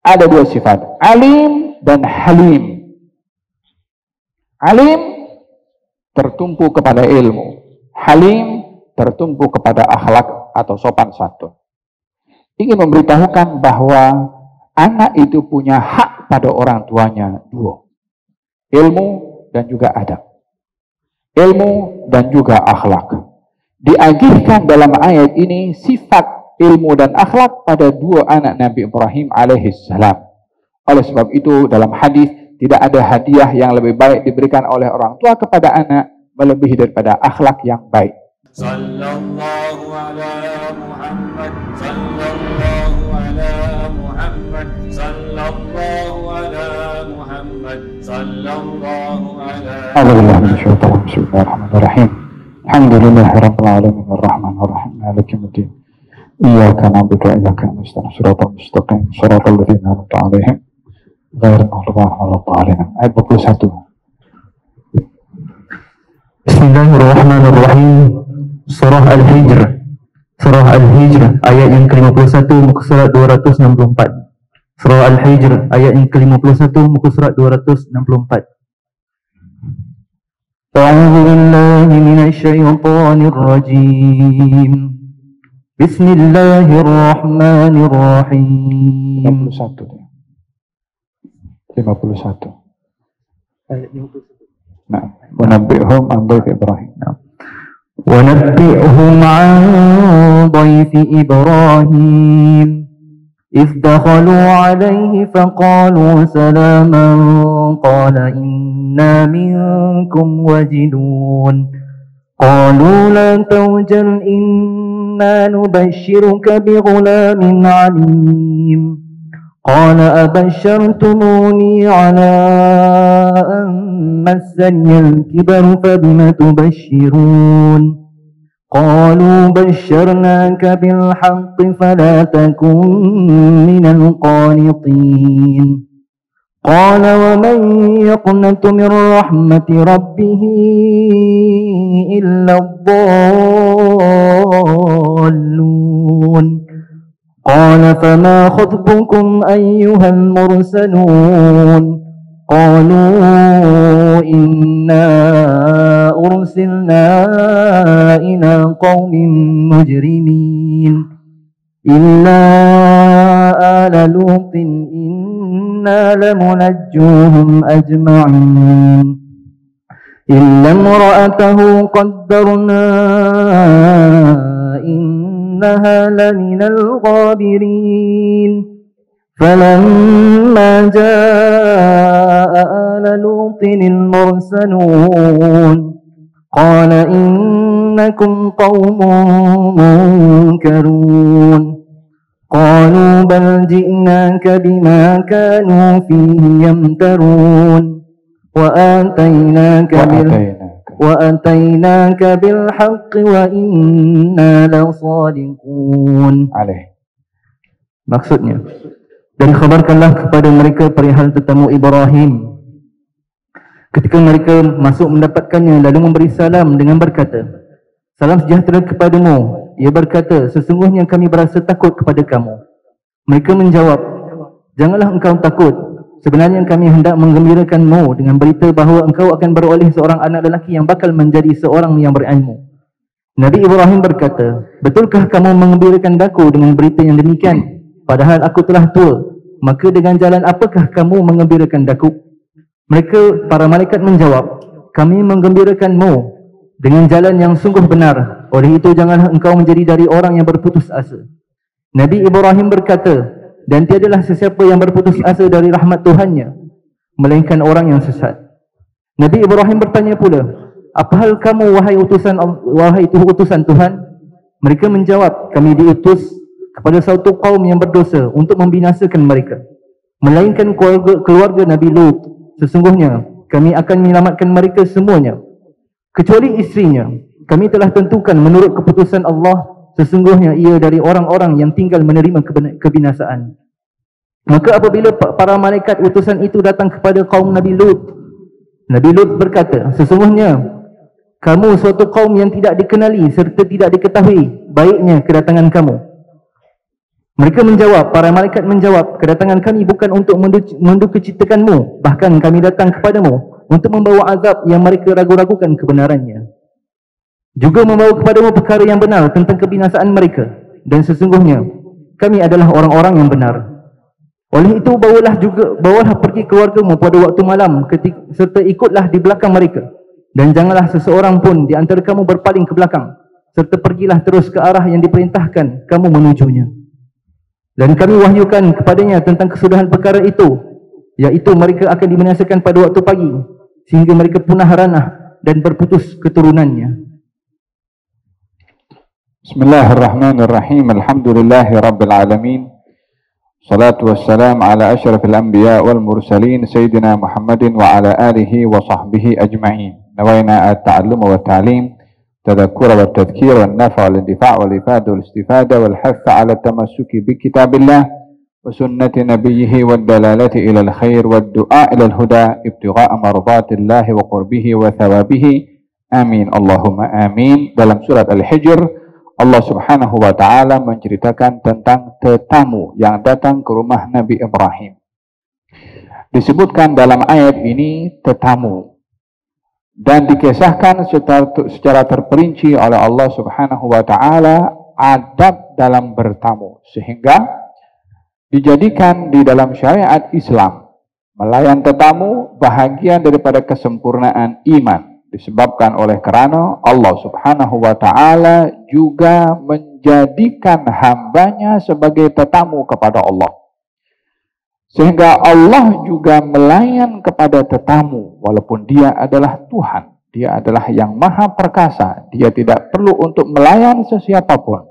ada dua sifat, alim dan halim. Alim tertumpu kepada ilmu, halim tertumpu kepada akhlak atau sopan santun. Ingin memberitahukan bahwa anak itu punya hak pada orang tuanya dua, ilmu dan juga adab, ilmu dan juga akhlak. Diagihkan dalam ayat ini sifat ilmu dan akhlak pada dua anak Nabi Ibrahim alaihissalam. Oleh sebab itu dalam hadis, tidak ada hadiah yang lebih baik diberikan oleh orang tua kepada anak melebihi daripada akhlak yang baik. Sallallahu ala Muhammad, sallallahu ala Muhammad, sallallahu ala Muhammad, sallallahu ala Muhammad. Bismillahirrahmanirrahim. Alhamdulillahirabbil alamin arrahmanir rahim maliki yaumiddin. Iyyaka na'budu wa iyyaka nasta'in. Shiratal mustaqim, shiratal ladzina an'amta 'alaihim ghairil maghdubi 'alaihim waladdallin. Ayat 21. Bismillahirrahmanirrahim. Surah Al-Hijr. Surah Al-Hijr ayat yang ke-51 muka surat 264. Surah Al-Hijr ayat yang ke-51 muka surat 264. A'udzu billahi minasy syaithanir rajim. Bismillahirrahmanirrahim. 51. Ayat 51. Nah, wa nabbi'hum an dhayfi Ibrahim. ونبئهم عن ضيف إبراهيم إذ دخلوا عليه فقالوا سلاما قال إنا منكم وجلون قالوا لا توجل إنا نبشرك بغلام عليم قال أبشرتموني على أن مسني الكبر فبم تبشرون قالوا بشرناك بالحق فلا تكن من القانطين قال ومن يقنط من رحمة ربه إلا الضالون قال فما خطبكم أيها المرسلون قالوا إنا أرسلنا إلى قوم مجرمين إلا آل لوط إنا لمنجوهم أجمعين إلا امرأته قدرنا إنها لمن الغابرين فلما جاء آل لوط المرسلون قال إنكم قوم منكرون قالوا بل جئناك بما كانوا فيه يمترون وآتيناك بالحق وإنا لصادقون عليه. Maksudnya, dan khabarkanlah kepada mereka perihal tetamu Ibrahim ketika mereka masuk mendapatkannya lalu memberi salam dengan berkata, salam sejahtera kepadamu. Ia berkata, sesungguhnya kami berasa takut kepada kamu. Mereka menjawab, janganlah engkau takut, sebenarnya kami hendak menggembirakanmu dengan berita bahawa engkau akan beroleh seorang anak lelaki yang bakal menjadi seorang yang berilmu. Nabi Ibrahim berkata, betulkah kamu menggembirakan daku dengan berita yang demikian? Padahal aku telah tua, maka dengan jalan apakah kamu menggembirakan daku? Mereka, para malaikat menjawab, kami menggembirakanmu dengan jalan yang sungguh benar. Oleh itu janganlah engkau menjadi dari orang yang berputus asa. Nabi Ibrahim berkata, dan tiadalah sesiapa yang berputus asa dari rahmat Tuhannya, melainkan orang yang sesat. Nabi Ibrahim bertanya pula, apa hal kamu wahai utusan Tuhan? Mereka menjawab, kami diutus kepada suatu kaum yang berdosa untuk membinasakan mereka, melainkan keluarga Nabi Lut. Sesungguhnya kami akan menyelamatkan mereka semuanya, kecuali istrinya. Kami telah tentukan menurut keputusan Allah, sesungguhnya ia dari orang-orang yang tinggal menerima kebinasaan. Maka apabila para malaikat utusan itu datang kepada kaum Nabi Lut, Nabi Lut berkata, sesungguhnya kamu suatu kaum yang tidak dikenali serta tidak diketahui baiknya kedatangan kamu. Mereka menjawab, para malaikat menjawab, kedatangan kami bukan untuk mendukacitakanmu, bahkan kami datang kepadamu untuk membawa azab yang mereka ragu-ragukan kebenarannya. Juga membawa kepadamu perkara yang benar tentang kebinasaan mereka, dan sesungguhnya kami adalah orang-orang yang benar. Oleh itu bawalah pergi keluargamu pada waktu malam serta ikutlah di belakang mereka, dan janganlah seseorang pun di antara kamu berpaling ke belakang, serta pergilah terus ke arah yang diperintahkan kamu menujunya. Dan kami wahyukan kepadanya tentang kesudahan perkara itu, iaitu mereka akan dibinasakan pada waktu pagi, sehingga mereka punah ranah dan berputus keturunannya. Bismillahirrahmanirrahim. Alhamdulillahi Rabbil Alamin. Salatu wassalam ala ashrafil anbiya wal mursalin Sayyidina Muhammadin wa ala alihi wa sahbihi ajma'in. Nawaina at-ta'allum wa ta'lim, tadhakkura wa tadhkir wa nafa' wal indifa' wal ifada wal istifada wal hatha ala tamassuki bi kitabillah wa sunnati nabiyhi wad dalalati ila al-khair wad du'a ila al-huda ibtigha'a mardatillahi wa qurbihi wa thawabihi. Amin Allahumma amin. Dalam surat Al-Hijr, Allah Subhanahu wa ta'ala menceritakan tentang tetamu yang datang ke rumah Nabi Ibrahim. Disebutkan dalam ayat ini tetamu, dan dikisahkan secara terperinci oleh Allah Subhanahu wa ta'ala adab dalam bertamu, sehingga dijadikan di dalam syariat Islam melayan tetamu bahagian daripada kesempurnaan iman. Disebabkan oleh kerana Allah Subhanahu wa ta'ala juga menjadikan hambanya sebagai tetamu kepada Allah, sehingga Allah juga melayan kepada tetamu walaupun dia adalah Tuhan, dia adalah yang maha perkasa, dia tidak perlu untuk melayan sesiapapun.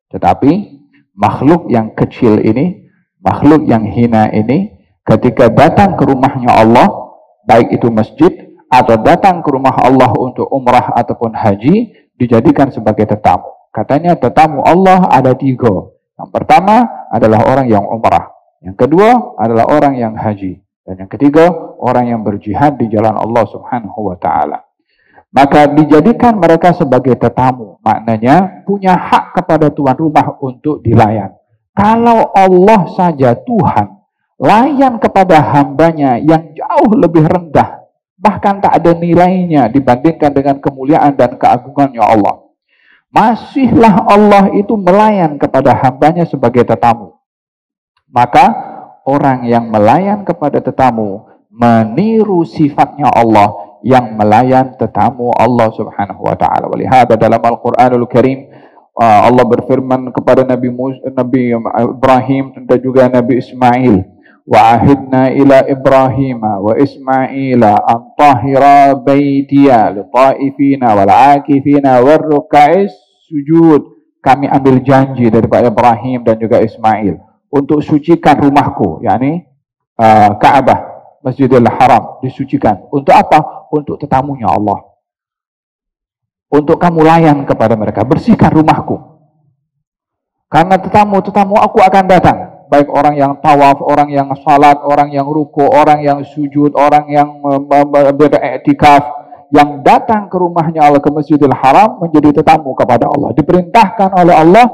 Tetapi makhluk yang kecil ini, makhluk yang hina ini, ketika datang ke rumahnya Allah, baik itu masjid atau datang ke rumah Allah untuk umrah ataupun haji, dijadikan sebagai tetamu. Katanya tetamu Allah ada 3. Yang pertama adalah orang yang umrah, yang kedua adalah orang yang haji, dan yang ketiga orang yang berjihad di jalan Allah Subhanahu wa ta'ala. Maka dijadikan mereka sebagai tetamu, maknanya punya hak kepada tuan rumah untuk dilayan. Kalau Allah saja Tuhan layan kepada hambanya yang jauh lebih rendah, bahkan tak ada nilainya dibandingkan dengan kemuliaan dan keagungannya Allah, masihlah Allah itu melayan kepada hambanya sebagai tetamu. Maka orang yang melayan kepada tetamu meniru sifatnya Allah yang melayan tetamu Allah Subhanahu wa ta'ala. Walihada dalam Al-Quranul Karim Allah berfirman kepada Nabi Ibrahim dan juga Nabi Ismail, وَعَهِدْنَا إِلَى إِبْرَاهِيمَ وَإِسْمَعِيلَ أَنْ طَهِرَا بَيْتِيَ لِلطَّائِفِينَ وَالْعَاكِفِينَ وَالرُّكَّعِ السُّجُودِ. Kami ambil janji daripada Ibrahim dan juga Ismail untuk sucikan rumahku, yakni Ka'bah, Masjidil Haram, disucikan. Untuk apa? Untuk tetamunya Allah. Untuk kamu layan kepada mereka, bersihkan rumahku. Karena tetamu aku akan datang. Baik orang yang tawaf, orang yang salat, orang yang ruku, orang yang sujud, orang yang beriktikaf, yang datang ke rumahnya Allah, ke Masjidil Haram, menjadi tetamu kepada Allah. Diperintahkan oleh Allah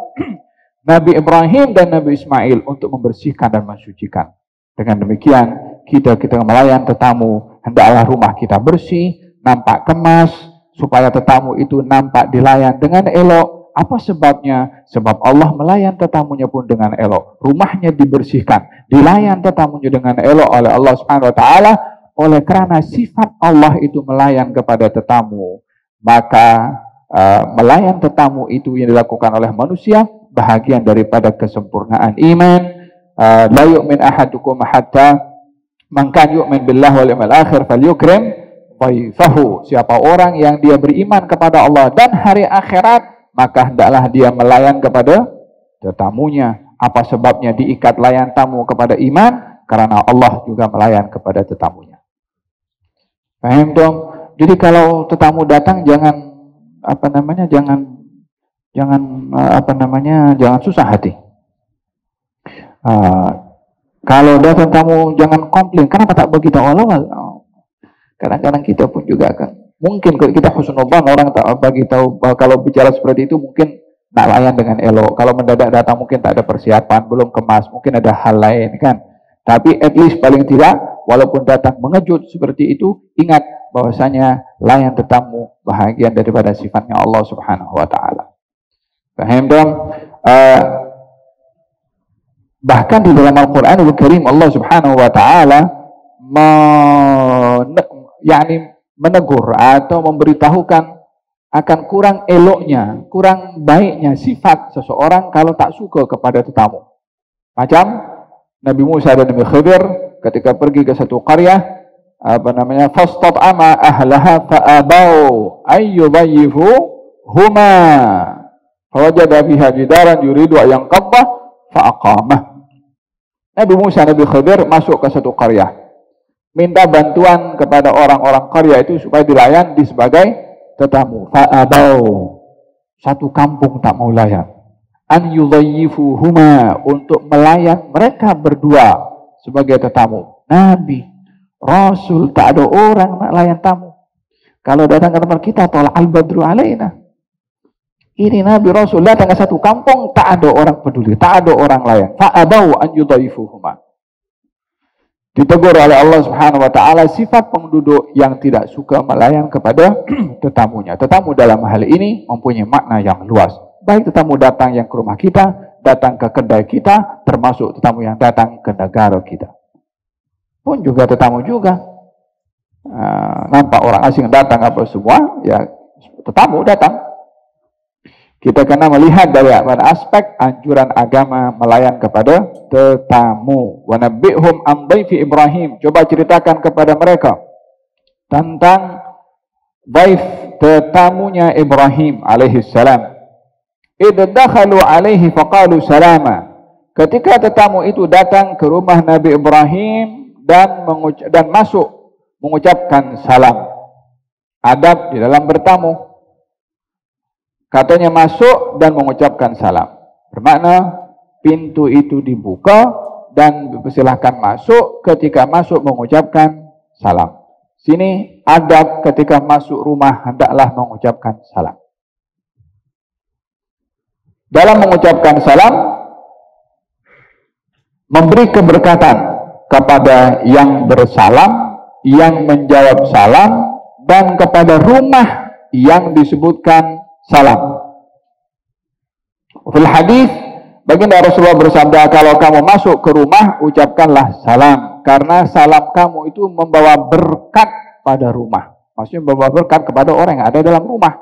Nabi Ibrahim dan Nabi Ismail untuk membersihkan dan mensucikan. Dengan demikian kita melayan tetamu, hendaklah rumah kita bersih, nampak kemas, supaya tetamu itu nampak dilayan dengan elok. Apa sebabnya? Sebab Allah melayan tetamunya pun dengan elok. Rumahnya dibersihkan, dilayan tetamunya dengan elok oleh Allah Subhanahu wa ta'ala. Oleh kerana sifat Allah itu melayan kepada tetamu, maka melayan tetamu itu yang dilakukan oleh manusia bahagian daripada kesempurnaan iman. La yu'min ahadukum hatta man kan yu'min billah wal yawmil akhir falyukrim dhaifahu. Siapa orang yang dia beriman kepada Allah dan hari akhirat, maka hendaklah dia melayan kepada tetamunya. Apa sebabnya diikat layan tamu kepada iman? Karena Allah juga melayan kepada tetamunya. Paham dong? Jadi kalau tetamu datang jangan jangan susah hati. Kalau datang tamu jangan komplain, kenapa tak begitu awal-awal? Kadang-kadang kita pun juga akan mungkin kita husnudzan, orang tak bagi tahu, kalau bicara seperti itu mungkin nak layan dengan elok. Kalau mendadak datang mungkin tak ada persiapan, belum kemas, mungkin ada hal lain kan. Tapi at least paling tidak, walaupun datang mengejut seperti itu, ingat bahwasanya layan tetamu bahagian daripada sifatnya Allah Subhanahu wa taala. Paham dong? Bahkan di dalam Al-Qur'anul Karim Allah Subhanahu wa taala menegur atau memberitahukan akan kurang eloknya, kurang baiknya sifat seseorang kalau tak suka kepada tetamu. Macam Nabi Musa dan Nabi Khidir ketika pergi ke satu qaryah, fastat'ama ahlaha fa'abau ayyudayyifu huma fawajada fiha jidaran yuridu an yanqadha fa'aqamah. Nabi Musa dan Nabi Khidir masuk ke satu qaryah, minta bantuan kepada orang-orang qaryah itu supaya dilayan di sebagai tetamu. Fa'abau, satu kampung tak mau layan. An yudayyifuhuma, untuk melayan mereka berdua sebagai tetamu. Nabi, Rasul, tak ada orang nak layan tamu. Kalau datang ke tempat kita, tolak al-badru alaina. Ini Nabi Rasul datang ke satu kampung, tak ada orang peduli, tak ada orang layan. Fa'abau an yudayyifuhuma. Ditegur oleh Allah Subhanahu wa taala sifat penduduk yang tidak suka melayan kepada tetamunya. Tetamu dalam hal ini mempunyai makna yang luas. Baik tetamu datang yang ke rumah kita, datang ke kedai kita, termasuk tetamu yang datang ke negara kita. Pun juga tetamu juga. Nampak orang asing datang apa semua, ya tetamu datang. Kita kena melihat dari aspek anjuran agama melayan kepada tetamu. Wa nabbihum an dhaifi Ibrahim. Coba ceritakan kepada mereka tentang dhaif, tetamunya Ibrahim alaihi salam. Idh dakhalu alaihi faqalu salama. Ketika tetamu itu datang ke rumah Nabi Ibrahim dan masuk mengucapkan salam. Adab di dalam bertamu. Katanya masuk dan mengucapkan salam. Bermakna pintu itu dibuka dan dipersilahkan masuk, ketika masuk mengucapkan salam. Sini adab ketika masuk rumah hendaklah mengucapkan salam. Dalam mengucapkan salam, memberi keberkatan kepada yang bersalam, yang menjawab salam, dan kepada rumah yang disebutkan salam. Fil hadis, baginda Rasulullah bersabda, kalau kamu masuk ke rumah, ucapkanlah salam, karena salam kamu itu membawa berkat pada rumah. Maksudnya membawa berkat kepada orang yang ada dalam rumah.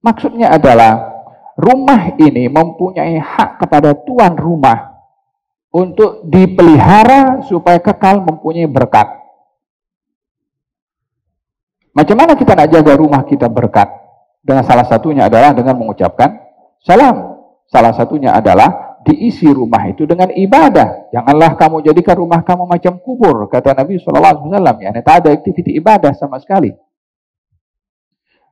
Maksudnya adalah rumah ini mempunyai hak kepada tuan rumah untuk dipelihara supaya kekal mempunyai berkat. Macam mana kita nak jaga rumah kita berkat? Dengan salah satunya adalah dengan mengucapkan salam. Salah satunya adalah diisi rumah itu dengan ibadah. Janganlah kamu jadikan rumah kamu macam kubur, kata Nabi SAW. Ya, tak ada aktiviti ibadah sama sekali.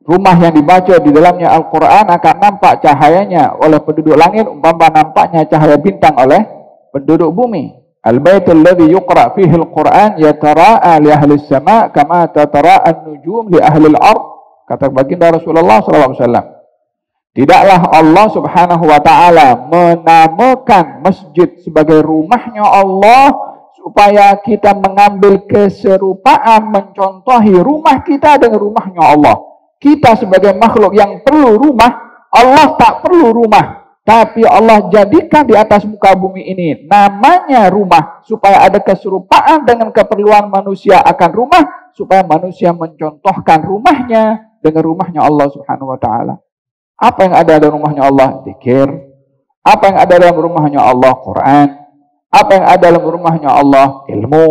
Rumah yang dibaca di dalamnya Al-Quran akan nampak cahayanya oleh penduduk langit, umpama nampaknya cahaya bintang oleh penduduk bumi. Al-baitul ladzi yuqra fihi al-Quran yatara'a li ahli as-sama' kama tatara'a an-nujum li ahli al-ard. Kata baginda Rasulullah SAW. Tidaklah Allah Subhanahu wa taala menamakan masjid sebagai rumahnya Allah supaya kita mengambil keserupaan, mencontohi rumah kita dengan rumahnya Allah. Kita sebagai makhluk yang perlu rumah, Allah tak perlu rumah, tapi Allah jadikan di atas muka bumi ini namanya rumah supaya ada keserupaan dengan keperluan manusia akan rumah, supaya manusia mencontohkan rumahnya dengan rumahnya Allah Subhanahu wa taala. Apa yang ada dalam rumahnya Allah? Zikir. Apa yang ada dalam rumahnya Allah? Quran. Apa yang ada dalam rumahnya Allah? Ilmu.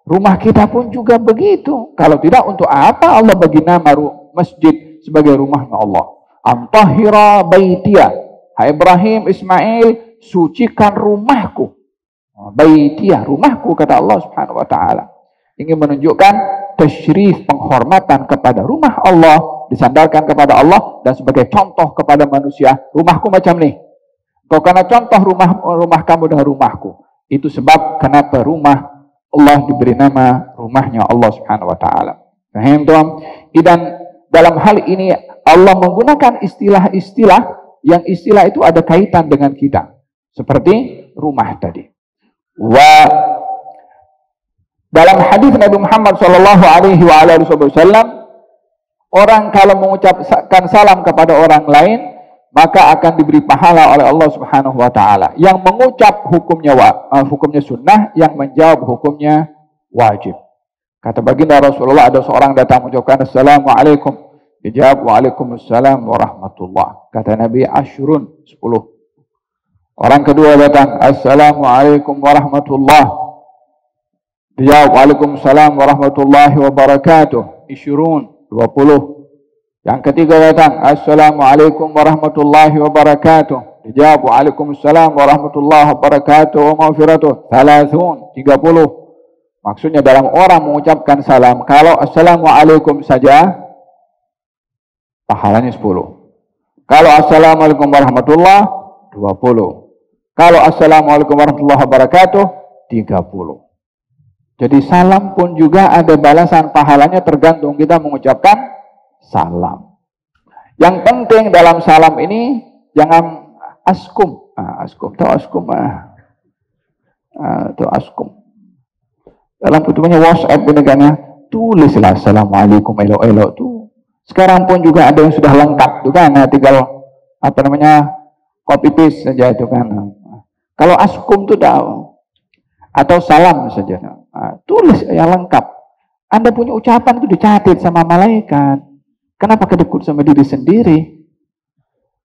Rumah kita pun juga begitu. Kalau tidak, untuk apa Allah bagi nama masjid sebagai rumahnya Allah? Antahira baitiya. Hai Ibrahim, Ismail, sucikan rumahku. Baitiya, rumahku, kata Allah Subhanahu wa taala. Ingin menunjukkan tasyrif, penghormatan kepada rumah Allah, disandarkan kepada Allah dan sebagai contoh kepada manusia. Rumahku macam ni. Kau kena contoh rumah kamu dengan rumahku. Itu sebab kenapa rumah Allah diberi nama rumahnya Allah Subhanahu wa taala. Faham tuan? Dan dalam hal ini Allah menggunakan istilah-istilah yang istilah itu ada kaitan dengan kita. Seperti rumah tadi. Dalam hadis Nabi Muhammad SAW, orang kalau mengucapkan salam kepada orang lain, maka akan diberi pahala oleh Allah Subhanahu wa taala. Yang mengucap hukumnya sunnah, yang menjawab hukumnya wajib. Kata baginda Rasulullah, ada seorang datang mengucapkan assalamualaikum, dijawab waalaikumsalam warahmatullah. Kata Nabi, asyrun, 10. Orang kedua datang, assalamualaikum warahmatullah, dijawab waalaikumsalam warahmatullahi wabarakatuh, isyrun, 20. Yang ketiga datang, assalamualaikum warahmatullahi wabarakatuh, dijawab waalaikumsalam warahmatullahi wabarakatuh wa maghfiratuh, 30. Maksudnya dalam orang mengucapkan salam, kalau assalamualaikum saja pahalanya 10. Kalau assalamualaikum warahmatullahi 20. Kalau assalamualaikum warahmatullahi wabarakatuh 30. Jadi salam pun juga ada balasan pahalanya, tergantung kita mengucapkan salam. Yang penting dalam salam ini jangan askum. Askum, tahu askum? Tahu askum. Dalam putusannya WhatsApp beneganya, tulislah assalamualaikum elok-elok tuh. Sekarang pun juga ada yang sudah lengkap tuh kan, tinggal copy paste saja itu kan. Kalau askum tuh tahu, atau salam saja, tulis yang lengkap. Anda punya ucapan itu dicatat sama malaikat. Kenapa kedekut sama diri sendiri?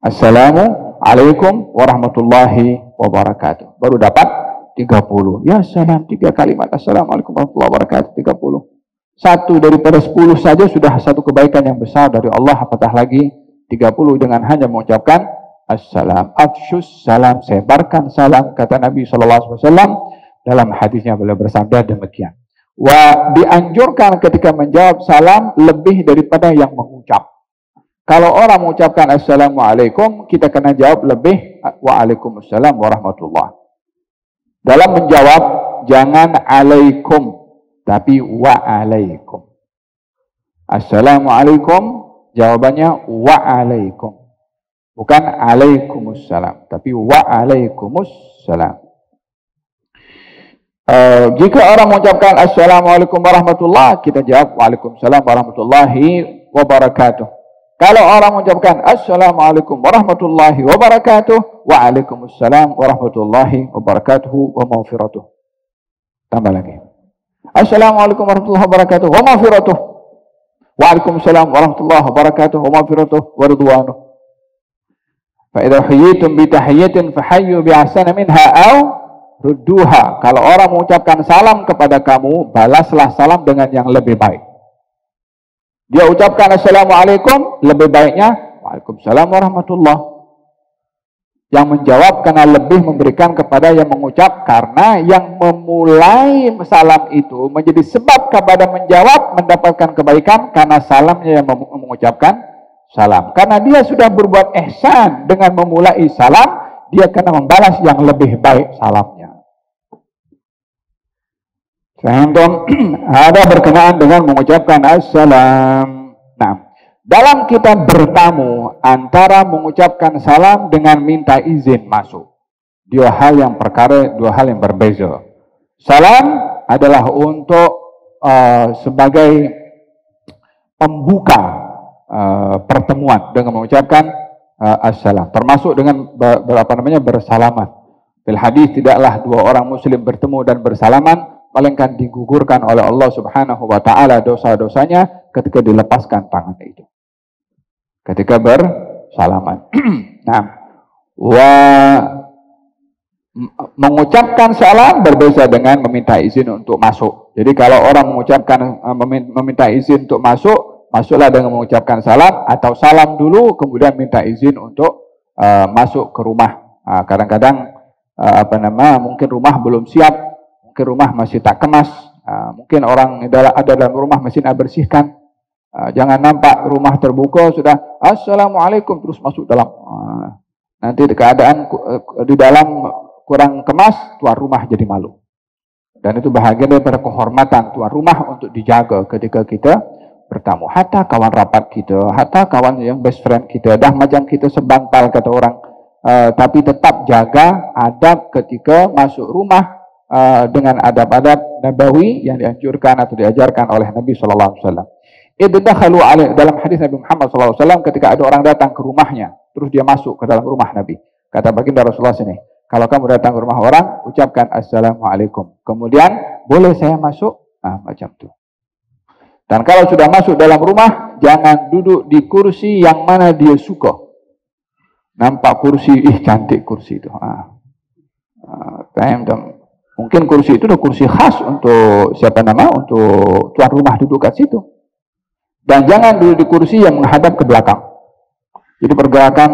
Assalamualaikum warahmatullahi wabarakatuh. Baru dapat 30. Ya salam, 3 kalimat. Assalamualaikum warahmatullahi wabarakatuh, 30. Satu daripada 10 saja sudah satu kebaikan yang besar dari Allah. Apatah lagi 30 dengan hanya mengucapkan assalam. Afshus salam, sebarkan salam. Kata Nabi SAW dalam hadisnya beliau bersabda demikian. Dianjurkan ketika menjawab salam lebih daripada yang mengucap. Kalau orang mengucapkan assalamualaikum, kita kena jawab lebih waalaikumsalam warahmatullah. Dalam menjawab jangan alaikum, tapi waalaikum. Assalamualaikum, jawabannya waalaikum. Bukan alaikumussalam, tapi waalaikumsalam. Jika orang mengucapkan assalamualaikum warahmatullah, kita jawab waalaikumsalam warahmatullahi wabarakatuh. Kalau orang mengucapkan assalamualaikum warahmatullahi wabarakatuh, waalaikumsalam warahmatullahi wabarakatuh wa maghfiratuh. Tambah lagi. Assalamualaikum warahmatullahi wabarakatuh wa maghfiratuh. Waalaikumsalam warahmatullahi wabarakatuh wa maghfiratuh wa ridwanuh. Fa idza hayyitum bi tahiyyatin fahayyu bi ahsana minha aw rudduha. Kalau orang mengucapkan salam kepada kamu, balaslah salam dengan yang lebih baik. Dia ucapkan assalamualaikum, lebih baiknya waalaikumsalam warahmatullah. Yang menjawab karena lebih memberikan kepada yang mengucap, karena yang memulai salam itu menjadi sebab kepada menjawab mendapatkan kebaikan karena salamnya yang mengucapkan salam. Karena dia sudah berbuat ihsan dengan memulai salam, dia kena membalas yang lebih baik salamnya. Sehingga ada berkenaan dengan mengucapkan assalam. Nah, dalam kita bertamu, antara mengucapkan salam dengan minta izin masuk, dua hal yang berbeza. Salam adalah untuk sebagai pembuka pertemuan dengan mengucapkan assalam, termasuk dengan bersalaman. Fil hadis, tidaklah dua orang muslim bertemu dan bersalaman melainkan digugurkan oleh Allah Subhanahu wa taala dosa-dosanya ketika dilepaskan tangan itu. Ketika bersalaman. Nah, mengucapkan salam berbeda dengan meminta izin untuk masuk. Jadi kalau orang mengucapkan meminta izin untuk masuk, masuklah dengan mengucapkan salam, atau salam dulu kemudian minta izin untuk masuk ke rumah. Kadang-kadang mungkin rumah belum siap, mungkin rumah masih tak kemas, mungkin orang ada dalam rumah masih nak bersihkan. Jangan nampak rumah terbuka sudah assalamualaikum terus masuk dalam. Nanti keadaan di dalam kurang kemas, tuan rumah jadi malu. Dan itu bahagian daripada kehormatan tuan rumah untuk dijaga ketika kita bertamu. Hatta kawan rapat kita, hatta kawan yang best friend kita, dah macam kita sebantal kata orang, tapi tetap jaga adab ketika masuk rumah dengan adab-adab nabawi yang dianjurkan atau diajarkan oleh Nabi sallallahu alaihi wasallam. Idakhalu alaih, dalam hadis Nabi Muhammad sallallahu alaihi wasallam, ketika ada orang datang ke rumahnya, terus dia masuk ke dalam rumah Nabi. Kata baginda Rasulullah sini, kalau kamu datang ke rumah orang, ucapkan assalamualaikum. Kemudian, boleh saya masuk? Macam tu. Dan kalau sudah masuk dalam rumah, jangan duduk di kursi yang mana dia suka. Nampak kursi, cantik kursi itu. Mungkin kursi itu adalah kursi khas untuk untuk tuan rumah duduk kat situ. Dan jangan duduk di kursi yang menghadap ke belakang. Jadi pergerakan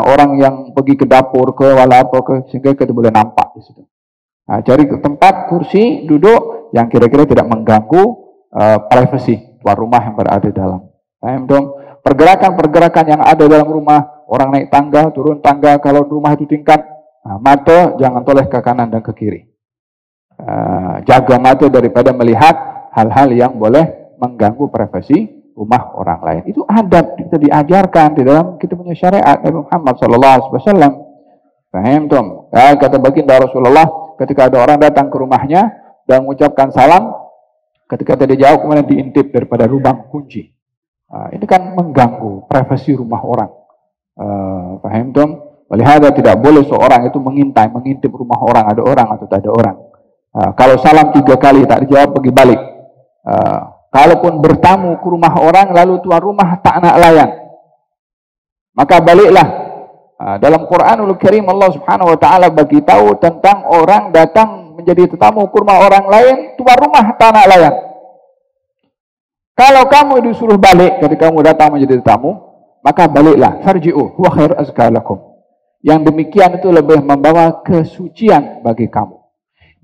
orang yang pergi ke dapur ke sehingga kita boleh nampak di situ. Cari tempat kursi duduk yang kira-kira tidak mengganggu privasi tuan rumah yang berada dalam. Paham dong? Pergerakan-pergerakan yang ada dalam rumah, orang naik tangga, turun tangga, kalau rumah itu tingkat, mata jangan toleh ke kanan dan ke kiri. Jaga mata daripada melihat hal-hal yang boleh mengganggu privasi rumah orang lain. Itu adab kita diajarkan di dalam kita punya syariat Nabi Muhammad SAW. Paham dong? Kata baginda Rasulullah, ketika ada orang datang ke rumahnya dan mengucapkan salam, ketika dia jawab kemudian diintip daripada lubang kunci. Ini kan mengganggu privasi rumah orang. Paham dong? Walihada tidak boleh seorang itu mengintip rumah orang, ada orang atau tak ada orang. Kalau salam 3 kali tak dijawab, pergi balik. Kalaupun bertamu ke rumah orang lalu tuan rumah tak nak layan, maka baliklah. Dalam Quranul Karim Allah Subhanahu wa taala bagi tahu tentang orang datang menjadi tetamu ke rumah orang lain, tuan rumah tak nak layan. Kalau kamu disuruh balik ketika kamu datang menjadi tetamu, maka baliklah. Farji'u huwa khair azka lakum. Yang demikian itu lebih membawa kesucian bagi kamu.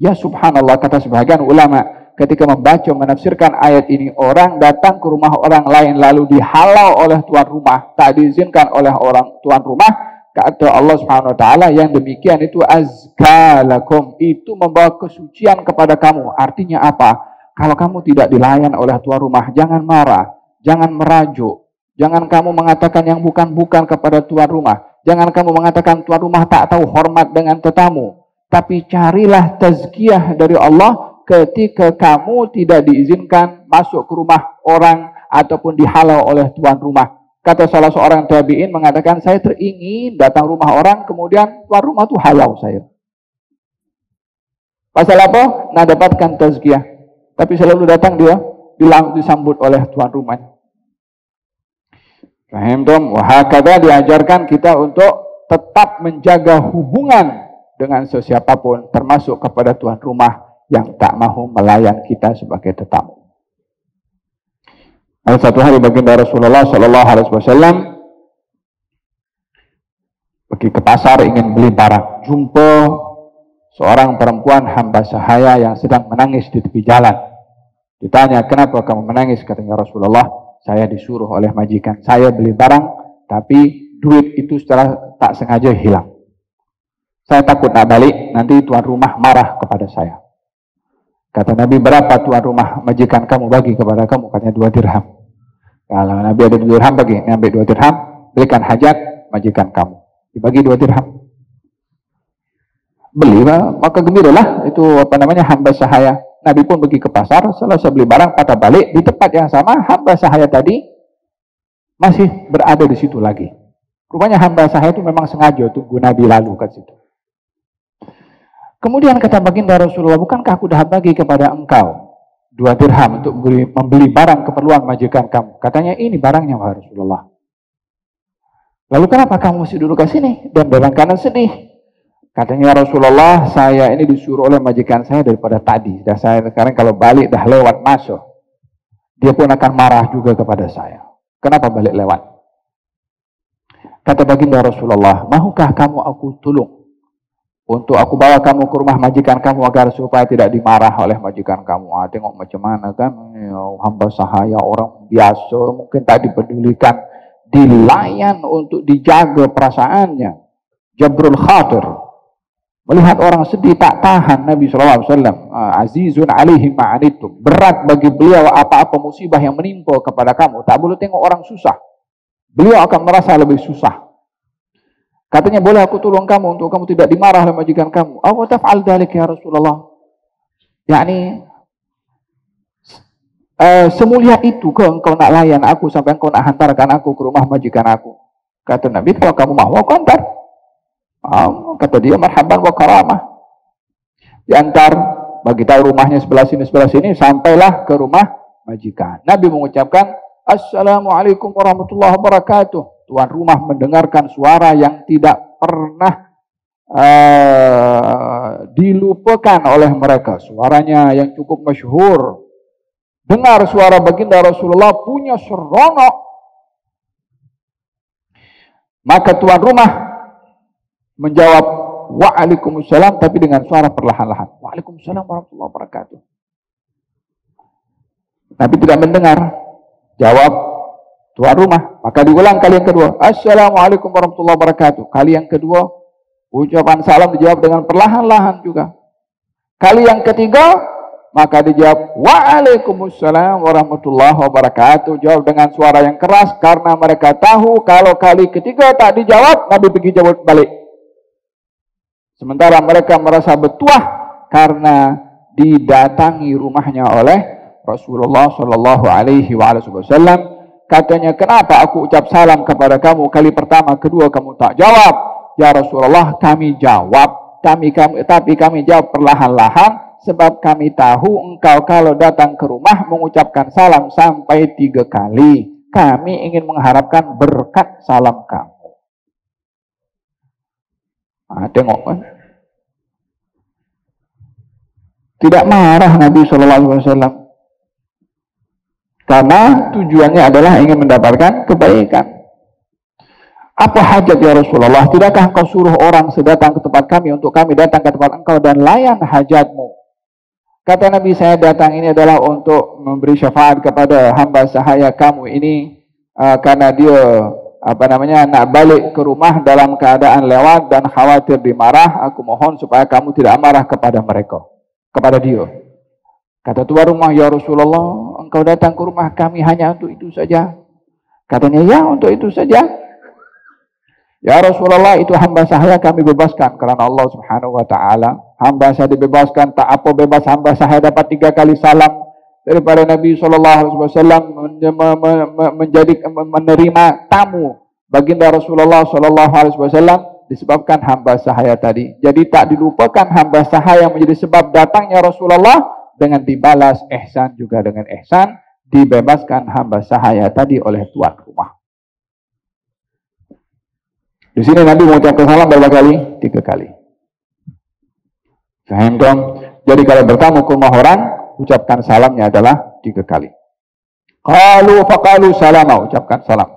Ya subhanallah, kata sebagian ulama ketika membaca menafsirkan ayat ini, orang datang ke rumah orang lain lalu dihalau oleh tuan rumah, tak diizinkan oleh orang tuan rumah, kata Allah Subhanahu wa taala yang demikian itu azka lakum, itu membawa kesucian kepada kamu. Artinya apa? Kalau kamu tidak dilayan oleh tuan rumah, jangan marah, jangan merajuk, jangan kamu mengatakan yang bukan-bukan kepada tuan rumah, jangan kamu mengatakan tuan rumah tak tahu hormat dengan tetamu, tapi carilah tazkiyah dari Allah ketika kamu tidak diizinkan masuk ke rumah orang ataupun dihalau oleh tuan rumah. Kata salah seorang tabi'in mengatakan, saya teringin datang rumah orang, kemudian tuan rumah itu halau saya. Pasal apa? Nak dapatkan tazkiyah. Tapi selalu datang dia disambut oleh tuan rumahnya. Faham dong? Wahakadha diajarkan kita untuk tetap menjaga hubungan dengan sesiapapun, termasuk kepada tuan rumah yang tak mahu melayan kita sebagai tetamu. Ada satu hari baginda Rasulullah SAW pergi ke pasar ingin beli barang. Jumpa seorang perempuan hamba sahaya yang sedang menangis di tepi jalan. Ditanya, kenapa kamu menangis? Katanya, Rasulullah, saya disuruh oleh majikan saya beli barang, tapi duit itu setelah tak sengaja hilang. Saya takut nak balik, nanti tuan rumah marah kepada saya. Kata Nabi, berapa tuan rumah majikan kamu bagi kepada kamu? Katanya 2 dirham. Kalau Nabi ada 2 dirham bagi, ambil 2 dirham, belikan hajat majikan kamu. Dibagi 2 dirham. Beli, maka gembiralah itu hamba sahaya. Nabi pun pergi ke pasar, selesai beli barang, patah balik di tempat yang sama, hamba sahaya tadi masih berada di situ lagi. Rupanya hamba sahaya itu memang sengaja tunggu Nabi lalu ke situ. Kemudian kata baginda Rasulullah, bukankah aku dah bagi kepada engkau 2 dirham untuk membeli barang keperluan majikan kamu? Katanya, ini barangnya wahai Rasulullah. Lalu kenapa kamu masih duduk ke sini dan dalam keadaan sedih? Katanya, Rasulullah, saya ini disuruh oleh majikan saya daripada tadi. Dan saya sekarang kalau balik dah lewat masuk, dia pun akan marah juga kepada saya. Kenapa balik lewat? Kata baginda Rasulullah, mahukah kamu aku tolong untuk aku bawa kamu ke rumah majikan kamu agar supaya tidak dimarah oleh majikan kamu? Tengok macam mana kan, hamba sahaya orang biasa mungkin tak dipedulikan, dilayan untuk dijaga perasaannya. Jabrul khatir. Melihat orang sedih tak tahan Nabi SAW. Azizun alaihi ma'anitum. Berat bagi beliau apa-apa musibah yang menimpa kepada kamu. Tak boleh tengok orang susah. Beliau akan merasa lebih susah. Katanya, boleh aku tolong kamu untuk kamu tidak dimarah oleh majikan kamu. Aw taf'al dzalik ya Rasulullah. Yakni semulia itu ke engkau nak layan aku sampai engkau nak hantarkan aku ke rumah majikan aku. Kata Nabi, kalau kamu mau aku hantar. Kata dia, marhaban wa karamah. Diantar, bagi tahu rumahnya sebelah sini, sampailah ke rumah majikan. Nabi mengucapkan, Assalamualaikum warahmatullahi wabarakatuh. Tuan rumah mendengarkan suara yang tidak pernah dilupakan oleh mereka. Suaranya yang cukup masyhur. Dengar suara baginda Rasulullah punya seronok. Maka tuan rumah menjawab, Waalaikumsalam, tapi dengan suara perlahan-lahan. Waalaikumsalam warahmatullahi wabarakatuh. Nabi tidak mendengar jawab tuan rumah. Maka diulang kali yang kedua. Assalamualaikum warahmatullahi wabarakatuh. Kali yang kedua, ucapan salam dijawab dengan perlahan-lahan juga. Kali yang ketiga, maka dijawab, Waalaikumsalam warahmatullahi wabarakatuh. Jawab dengan suara yang keras, karena mereka tahu kalau kali ketiga tak dijawab, Nabi pergi jawab balik. Sementara mereka merasa bertuah karena didatangi rumahnya oleh Rasulullah Shallallahu Alaihi Wasallam. Katanya, kenapa aku ucap salam kepada kamu kali pertama, kedua kamu tak jawab? Ya Rasulullah, kami jawab, tapi kami jawab perlahan-lahan, sebab kami tahu engkau kalau datang ke rumah mengucapkan salam sampai 3 kali. Kami ingin mengharapkan berkat salam kamu. Tengok kan? Tidak marah Nabi SAW. Karena tujuannya adalah ingin mendapatkan kebaikan. Apa hajat ya Rasulullah? Tidakkah engkau suruh orang sedatang ke tempat kami untuk kami datang ke tempat engkau dan layan hajatmu? Kata Nabi, saya datang ini adalah untuk memberi syafaat kepada hamba sahaya kamu ini, karena dia nak balik ke rumah dalam keadaan lewat dan khawatir dimarah. Aku mohon supaya kamu tidak marah kepada mereka, kepada dia. Kata tuan rumah, ya Rasulullah, engkau datang ke rumah kami hanya untuk itu saja? Katanya, ya, untuk itu saja. Ya Rasulullah, itu hamba sahaya kami bebaskan karena Allah Subhanahu wa taala. Hamba saya dibebaskan, tak apa bebas hamba saya dapat 3 kali salam daripada Nabi SAW menerima tamu baginda Rasulullah SAW disebabkan hamba sahaya tadi. Jadi tak dilupakan hamba sahaya menjadi sebab datangnya Rasulullah, dengan dibalas ihsan juga dengan ihsan, dibebaskan hamba sahaya tadi oleh tuan rumah. Di sini Nabi mengucapkan salam berapa kali? 3 kali. Faham dong? Jadi kalau bertamu ke rumah orang, ucapkan salamnya adalah 3 kali. Faqalu salama, ucapkan salam.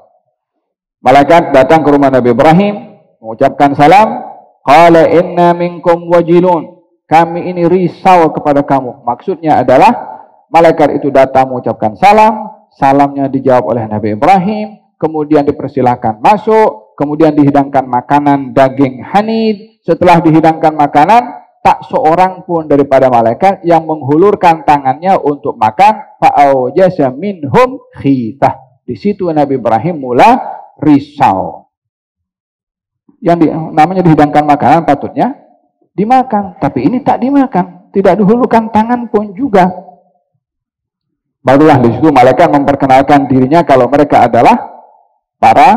Malaikat datang ke rumah Nabi Ibrahim, mengucapkan salam. Qala inna minkum wajilun. Kami ini risau kepada kamu. Maksudnya adalah malaikat itu datang mengucapkan salam, salamnya dijawab oleh Nabi Ibrahim, kemudian dipersilakan masuk, kemudian dihidangkan makanan daging hanid. Setelah dihidangkan makanan, tak seorang pun daripada malaikat yang menghulurkan tangannya untuk makan. Fa'aujasa minhum khifah. Di situ Nabi Ibrahim mula risau. Yang namanya dihidangkan makanan patutnya dimakan, tapi ini tak dimakan, tidak dihulurkan tangan pun juga. Barulah di situ malaikat memperkenalkan dirinya kalau mereka adalah para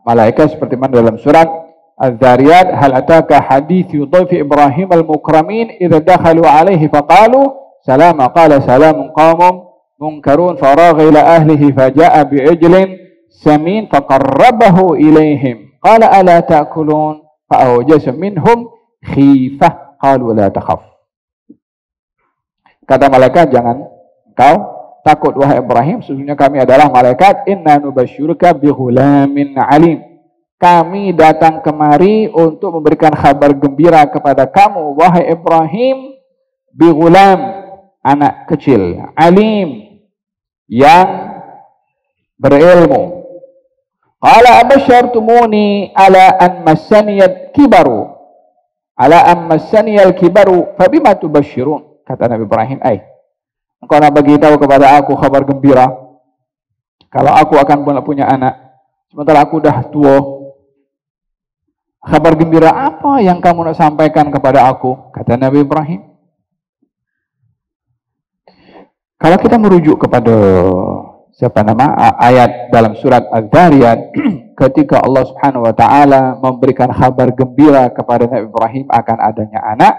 malaikat, seperti mana dalam surat Az-Zariyat, hal ataka hadithu dhaifi Ibrahim al-mukramin idza dakhalu alaihi faqalu salama qala salamun qawmun munkarun faragha ila ahlihi faja'a bi'ijlin samin faqarrabahu ilaihim qala ala ta'kulun fa'awjasa minhum khifah qalu la takhaf. Kata malaikat, jangan engkau takut wahai Ibrahim, sesungguhnya kami adalah malaikat. Inna nubasyyiruka bi ghulamin alim. Kami datang kemari untuk memberikan kabar gembira kepada kamu wahai Ibrahim, bi ghulam, anak kecil, alim, yang berilmu. Qala abasyartumuni ala an massaniyat kibaru. ala ammassani al-kibaru fabima tubashshirun. Kata Nabi Ibrahim, engkau nak bagi tahu kepada aku kabar gembira kalau aku akan punya anak sementara aku dah tua. Kabar gembira apa yang kamu nak sampaikan kepada aku? Kata Nabi Ibrahim. Kalau kita merujuk kepada ayat dalam surat Az-Zariyat, ketika Allah Subhanahu wa taala memberikan kabar gembira kepada Nabi Ibrahim akan adanya anak,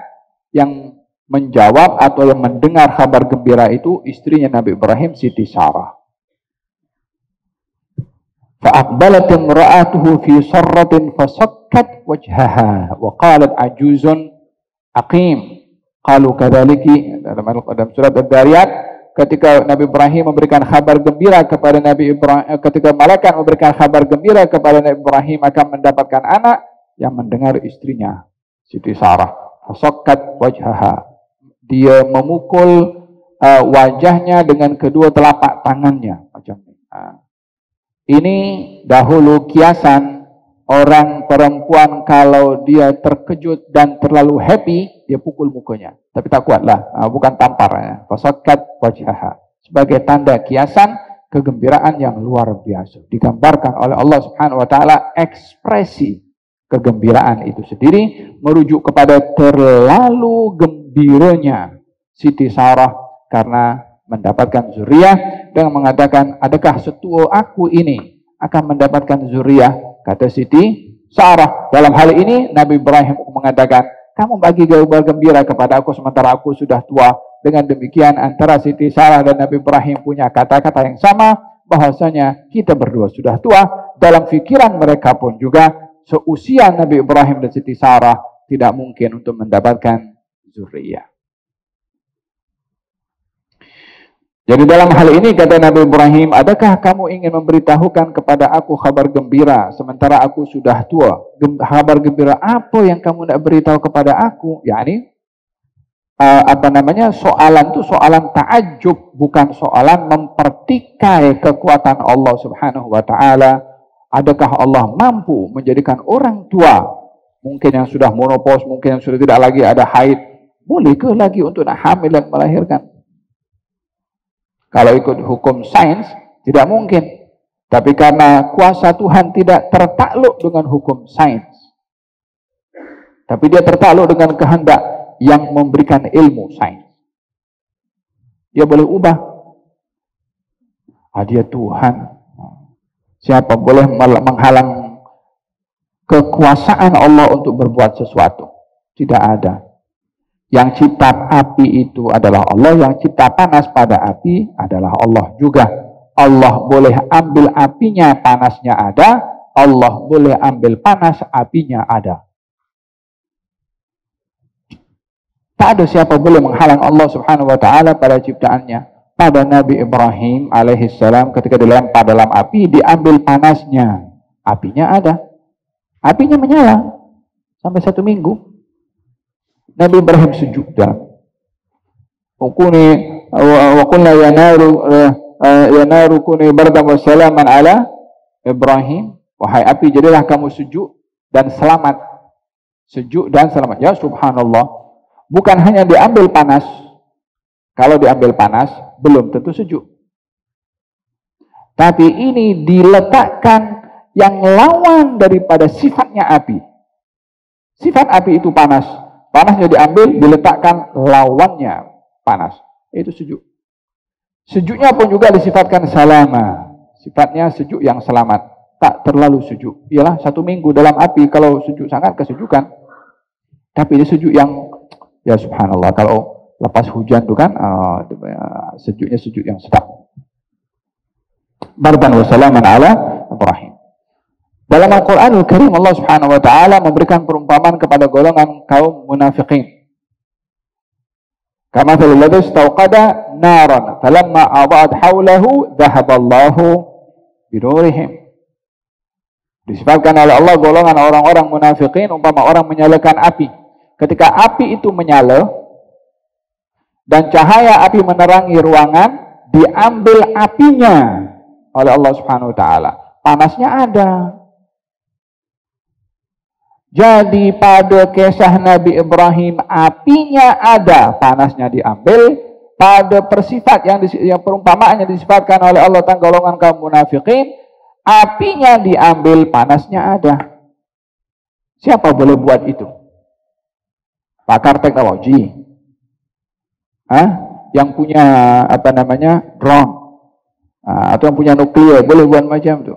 yang menjawab atau yang mendengar kabar gembira itu istrinya Nabi Ibrahim, Siti Sarah. Fa'aqbalat imra'atuhu fi sarratin fasakkat wajhaha wa qalat ajuzun aqim. Qalu kadzaliki, dalam surat Az-Zariyat, ketika Nabi Ibrahim memberikan kabar gembira kepada Nabi Ibrahim, ketika malaikat memberikan kabar gembira kepada Nabi Ibrahim akan mendapatkan anak, yang mendengar istrinya Siti Sarah, fasakkat wajhaha, dia memukul wajahnya dengan kedua telapak tangannya macam ini. Ini dahulu kiasan orang perempuan kalau dia terkejut dan terlalu happy, dia pukul mukanya. Tapi tak kuatlah, bukan tampar. Fasakkat wajhaha, sebagai tanda kiasan kegembiraan yang luar biasa. Digambarkan oleh Allah Subhanahu wa taala ekspresi kegembiraan itu sendiri merujuk kepada terlalu gembiranya Siti Sarah karena mendapatkan zuriyah, dan mengatakan, adakah setua aku ini akan mendapatkan zuriyah? Kata Siti Sarah. Dalam hal ini Nabi Ibrahim mengatakan, kamu bagi kabar gembira kepada aku sementara aku sudah tua. Dengan demikian antara Siti Sarah dan Nabi Ibrahim punya kata-kata yang sama, bahwasanya kita berdua sudah tua. Dalam fikiran mereka pun juga seusia Nabi Ibrahim dan Siti Sarah tidak mungkin untuk mendapatkan zuriyah. Jadi dalam hal ini kata Nabi Ibrahim, adakah kamu ingin memberitahukan kepada aku kabar gembira sementara aku sudah tua? Kabar gembira apa yang kamu nak beritahu kepada aku? Yani soalan itu soalan ta'ajub, bukan soalan mempertikai kekuatan Allah Subhanahu wa taala. Adakah Allah mampu menjadikan orang tua, mungkin yang sudah menopause, mungkin yang sudah tidak lagi ada haid, bolehkah lagi untuk nak hamil dan melahirkan? Kalau ikut hukum sains, tidak mungkin. Tapi karena kuasa Tuhan tidak tertakluk dengan hukum sains, tapi dia tertakluk dengan kehendak yang memberikan ilmu sains, dia boleh ubah. Dia Tuhan. Siapa boleh menghalang kekuasaan Allah untuk berbuat sesuatu? Tidak ada. Yang cipta api itu adalah Allah, yang cipta panas pada api adalah Allah juga. Allah boleh ambil apinya, panasnya ada. Allah boleh ambil panas, apinya ada. Tak ada siapa boleh menghalang Allah Subhanahu wa taala pada ciptaannya. Pada Nabi Ibrahim alaihissalam ketika dilempar dalam api, diambil panasnya, apinya ada. Apinya menyala sampai 1 minggu. Nabi Ibrahim sujud dalam. Wa qulna ya naru kuni bardan wa salaman ala Ibrahim. Wahai api, jadilah kamu sejuk dan selamat. Sejuk dan selamat. Ya subhanallah. Bukan hanya diambil panas. Kalau diambil panas belum tentu sejuk. Tapi ini diletakkan yang lawan daripada sifatnya api. Sifat api itu panas. Panasnya diambil, diletakkan lawannya panas. Itu sejuk. Sejuknya pun juga disifatkan salama. Sifatnya sejuk yang selamat. Tak terlalu sejuk. Ialah 1 minggu dalam api. Kalau sejuk sangat, kesejukan. Tapi dia sejuk yang, ya subhanallah. Kalau lepas hujan itu kan, sejuknya sejuk yang sedap. Bardan wa salaman ala Ibrahim. Dalam Al-Quranul Karim, Allah Subhanahu wa taala memberikan perumpamaan kepada golongan kaum munafiqin. Kamathalil ladzi istawqada naran falamma adha'at hawlahu dhahaballahu binurihim. Disifatkan oleh Allah golongan orang-orang munafiqin umpama orang menyalakan api. Ketika api itu menyala dan cahaya api menerangi ruangan, diambil apinya oleh Allah Subhanahu wa taala. Panasnya ada. Jadi pada kisah Nabi Ibrahim apinya ada, panasnya diambil. Pada persifat yang perumpamaan yang disifatkan oleh Allah tentang golongan kaum munafikin, apinya diambil, panasnya ada. Siapa boleh buat itu? Pakar teknologi, yang punya drone, atau yang punya nuklir boleh buat macam itu.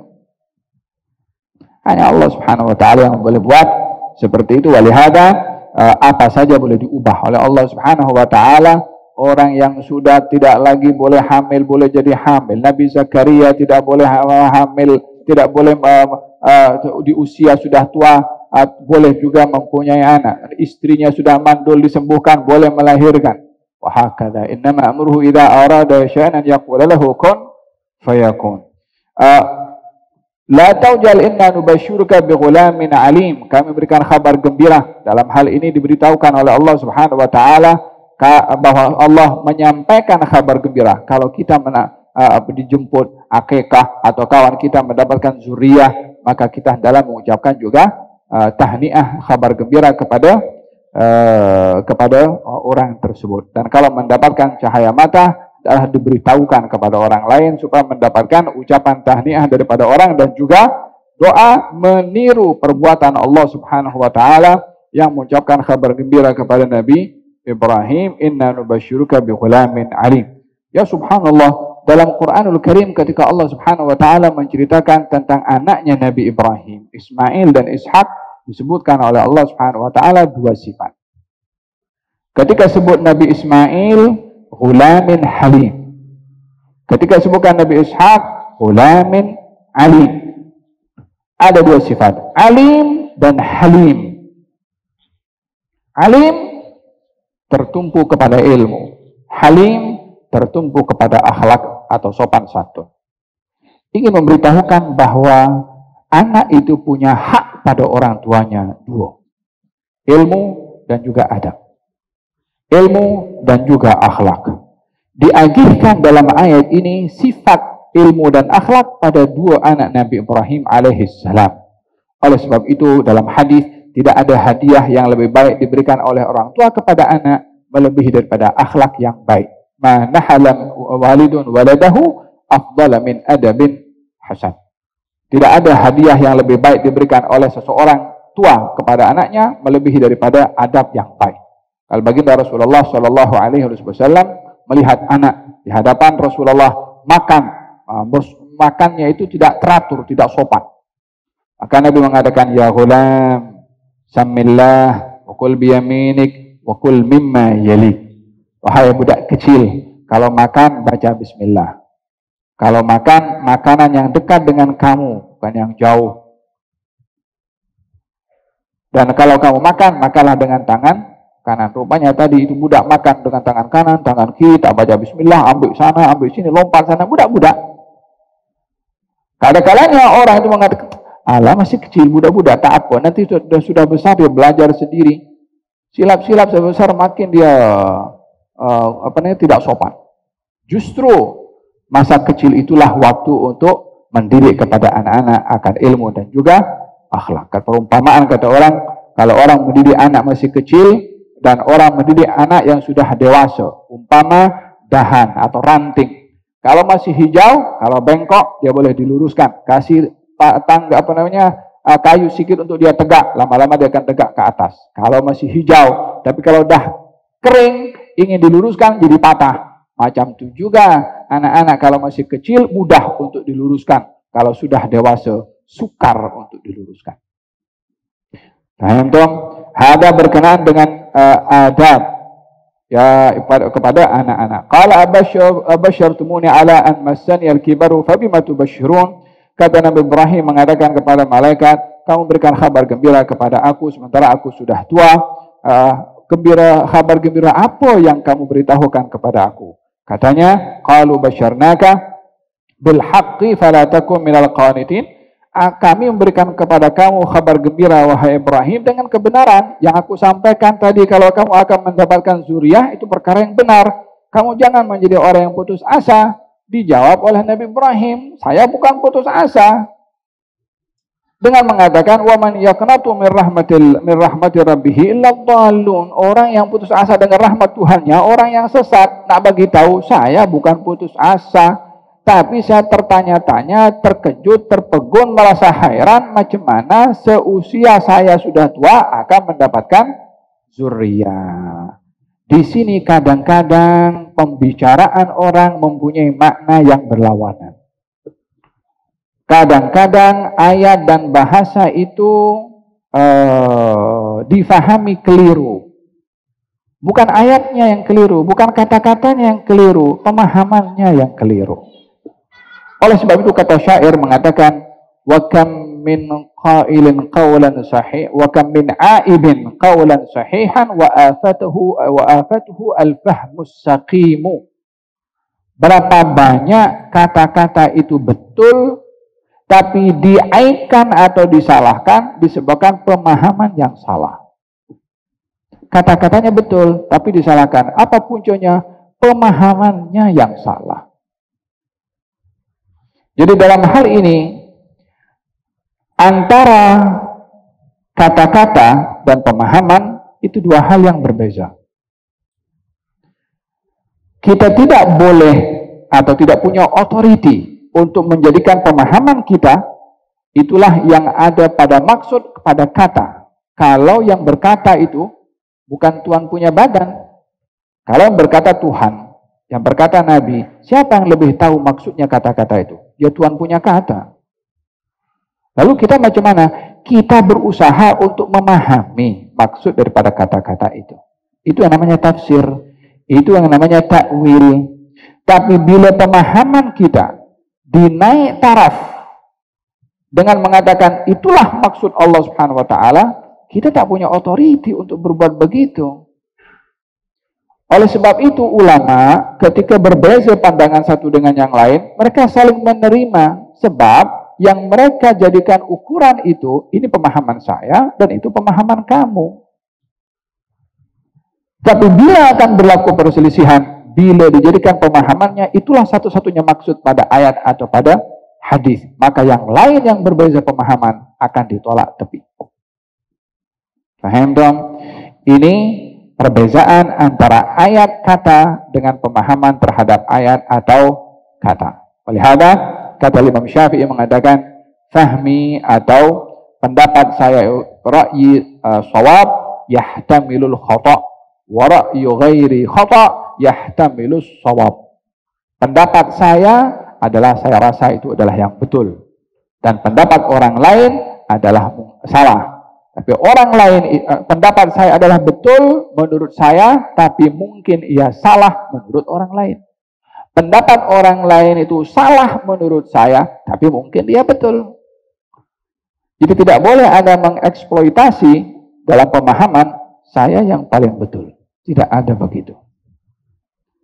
Hanya Allah Subhanahu wa taala yang boleh buat seperti itu. Walihada apa saja boleh diubah oleh Allah Subhanahu wa taala. Orang yang sudah tidak lagi boleh hamil boleh jadi hamil. Nabi Zakaria tidak boleh hamil, tidak boleh di usia sudah tua boleh juga mempunyai anak. Istrinya sudah mandul disembuhkan boleh melahirkan. Wa hakadha innama amruhu idza arada syai'an yaqulu lahu kun fayakun. La taujal inna nubasyyiruka bighulamin alim. Kami berikan kabar gembira. Dalam hal ini diberitahukan oleh Allah Subhanahu wa taala bahwa Allah menyampaikan kabar gembira kalau kita dijemput akikah atau kawan kita mendapatkan zuriyah, maka kita dalam mengucapkan juga tahniah, kabar gembira kepada orang tersebut. Dan kalau mendapatkan cahaya mata adalah diberitahukan kepada orang lain supaya mendapatkan ucapan tahniah daripada orang, dan juga doa meniru perbuatan Allah Subhanahu wa taala yang mengucapkan kabar gembira kepada Nabi Ibrahim, inna nubasyyiruka bighulamin alim. Ya subhanallah, dalam Quranul Karim ketika Allah Subhanahu wa taala menceritakan tentang anaknya Nabi Ibrahim, Ismail dan Ishak, disebutkan oleh Allah Subhanahu wa taala dua sifat. Ketika sebut Nabi Ismail, ghulamin halim. Ketika sebutkan Nabi Ishak, ghulamin alim. Ada dua sifat, alim dan halim. Alim tertumpu kepada ilmu, halim tertumpu kepada akhlak atau sopan santun. Ingin memberitahukan bahwa anak itu punya hak pada orang tuanya dua, ilmu dan juga adab, ilmu dan juga akhlak. Diagihkan dalam ayat ini sifat ilmu dan akhlak pada dua anak Nabi Ibrahim alaihissalam. Oleh sebab itu dalam hadis, tidak ada hadiah yang lebih baik diberikan oleh orang tua kepada anak melebihi daripada akhlak yang baik. Ma nahalam walidun waladahu afdala min adabin hasan. Tidak ada hadiah yang lebih baik diberikan oleh seseorang tua kepada anaknya melebihi daripada adab yang baik. Al-Baginda Rasulullah sallallahu alaihi wasallam melihat anak di hadapan Rasulullah makannya itu tidak teratur, tidak sopan. Maka Nabi mengatakan, ya ghulam samillah wa kul biyaminik wa kul mimma yalik. Wahai budak kecil, kalau makan baca bismillah. Kalau makan, makanan yang dekat dengan kamu, bukan yang jauh. Dan kalau kamu makan, makanlah dengan tangan kanan. Rupanya tadi itu budak makan dengan tangan kanan, tangan kiri, tak baca bismillah, ambil sana, ambil sini, lompat sana, budak-budak. Kadang-kadangnya orang itu mengatakan, alah masih kecil, budak-budak, tak apa, nanti sudah besar dia belajar sendiri. Silap-silap sebesar makin dia tidak sopan. Justru masa kecil itulah waktu untuk mendidik kepada anak-anak akan ilmu dan juga akhlak. Perumpamaan kata orang, kalau orang mendidik anak masih kecil dan orang mendidik anak yang sudah dewasa, umpama dahan atau ranting. Kalau masih hijau, kalau bengkok dia boleh diluruskan. Kasih kayu sikit untuk dia tegak, lama-lama dia akan tegak ke atas. Kalau masih hijau, tapi kalau dah kering, ingin diluruskan jadi patah. Macam itu juga anak-anak kalau masih kecil mudah untuk diluruskan. Kalau sudah dewasa, sukar untuk diluruskan. Nah, ada berkenaan dengan adab ya kepada anak-anak. Qala abasyartumuni ala an massani al-kibaru fabima tubashshirun. Kata Nabi Ibrahim mengatakan kepada malaikat, kamu berikan kabar gembira kepada aku sementara aku sudah tua. Kabar gembira apa yang kamu beritahukan kepada aku? Katanya, qalu basyarnaka bil haqqi fala takun minal qanitin. Kami memberikan kepada kamu kabar gembira wahai Ibrahim dengan kebenaran yang aku sampaikan tadi. Kalau kamu akan mendapatkan zuriyah itu perkara yang benar. Kamu jangan menjadi orang yang putus asa. Dijawab oleh Nabi Ibrahim, saya bukan putus asa. dengan mengatakan wa man yaqnatu min rahmati rabbih illa dhallun. Orang yang putus asa dengan rahmat Tuhannya, orang yang sesat. Nak bagi tahu, saya bukan putus asa, tapi saya tertanya-tanya, terkejut, terpegun, merasa heran macam mana seusia saya sudah tua akan mendapatkan zuriyah. Di sini kadang-kadang pembicaraan orang mempunyai makna yang berlawanan. Kadang-kadang ayat dan bahasa itu difahami keliru. Bukan ayatnya yang keliru, bukan kata-katanya yang keliru, pemahamannya yang keliru. Oleh sebab itu kata syair mengatakan, wa kam min qailin qawlan sahih, wa kam min aibin qawlan sahihan, wa afatuhu al-fahmus saqimu. Berapa banyak kata-kata itu betul, tapi diaibkan atau disalahkan disebabkan pemahaman yang salah. Kata-katanya betul, tapi disalahkan. Apa puncanya? Pemahamannya yang salah. Jadi dalam hal ini, antara kata-kata dan pemahaman itu dua hal yang berbeza. Kita tidak boleh atau tidak punya authority untuk menjadikan pemahaman kita itulah yang ada pada maksud kepada kata. Kalau yang berkata itu bukan Tuhan punya badan. Kalau yang berkata Tuhan, yang berkata Nabi, siapa yang lebih tahu maksudnya kata-kata itu? Ya Tuhan punya kata. Lalu kita macam mana? Kita berusaha untuk memahami maksud daripada kata-kata itu. Itu yang namanya tafsir. Itu yang namanya takwil. Tapi bila pemahaman kita dinaik taraf dengan mengatakan itulah maksud Allah Subhanahu wa taala, kita tak punya otoriti untuk berbuat begitu. Oleh sebab itu ulama ketika berbeza pandangan satu dengan yang lain, mereka saling menerima, sebab yang mereka jadikan ukuran itu, ini pemahaman saya dan itu pemahaman kamu. Tapi bila akan berlaku perselisihan, bila dijadikan pemahamannya itulah satu-satunya maksud pada ayat atau pada hadis, maka yang lain yang berbeza pemahaman akan ditolak tepi. Paham dong? Ini perbezaan antara ayat kata dengan pemahaman terhadap ayat atau kata. Oleh hada, kata Imam Syafi'i mengatakan, fahmi atau pendapat saya ra'yi shawab yahtamilul khata' wa ra'yu ghairi khata' yahtamilus shawab. Pendapat saya adalah saya rasa itu adalah yang betul, dan pendapat orang lain adalah salah. Tapi orang lain, pendapat saya adalah betul menurut saya, tapi mungkin ia salah menurut orang lain. Pendapat orang lain itu salah menurut saya, tapi mungkin dia betul. Jadi tidak boleh ada mengeksploitasi dalam pemahaman saya yang paling betul. Tidak ada begitu.